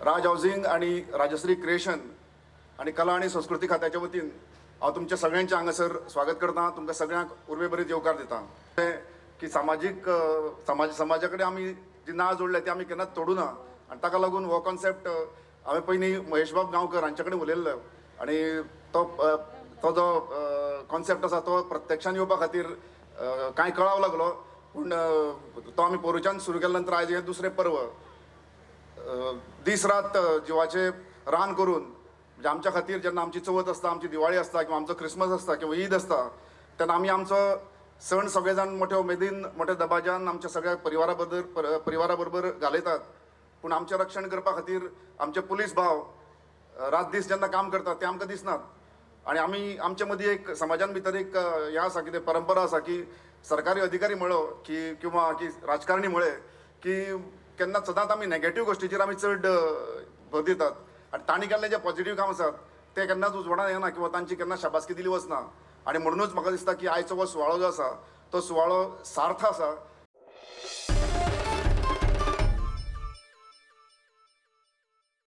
राज housing आणि Rajshri creation आणि कला आणि संस्कृती खात्याच्या वतीन हांव तुमच्या सगळ्यांच्या हांगासर स्वागत करता. तुमकां सगळ्यांक उर्बे बरेच येवकार दिता की सामाजीक समाजा कडेन आमी जी नाळ जोडल्या ती आमी केन्नाच तोडू ना. आनी ताका लागून हो कॉन्सेप्ट हांवें पयलीं महेशबाब गांवकर हांचे कडेन उलयल्लो आनी तो जो कॉन्सेप्ट आसा तो प्रत्यक्षान येवपा खातीर कांय कळाव लागलो. पूण तो आमी पोरुच्यान सुरू केल्या नंतर आयज हें दुसरें पर्व दीस रात जिवाचे रान करून म्हणजे आमच्या खातीर जेन्ना आमची चवथ आसता, आमची दिवाळी आसता किंवा आमचो क्रिसमस आसता किंवा ईद आसता तेन्ना आमी आमचो सण सगळे जाण मोठ्या उमेदीन मोठ्या दबाज्यान आमच्या सगळ्या परिवारा बरोबर घालयतात. पूण आमचें रक्षण करपा खातीर आमचे पुलीस भाव रात दीस जेन्ना काम करतात ते आमकां दिसनात. आणि आमी आमचे मदीं एक समाजान भितर एक हें आसा कितें परंपरा आसा की सरकारी अधिकारी म्हणलो की किंवा की राजकारणी म्हळे की केन्ना सदांच आमी नॅगेटीव गोश्टीचेर आमी चड भर दितात आनी तांणी केल्ले जे पॉझिटीव काम आसात ते केन्नाच उजवाडान येना किंवा तांची केन्ना शाबासकी दिली वचना. आणि म्हणूनच म्हाका दिसता की आयचो हो सुवाळो जो आसा तो सुवाळो सार्थ आसा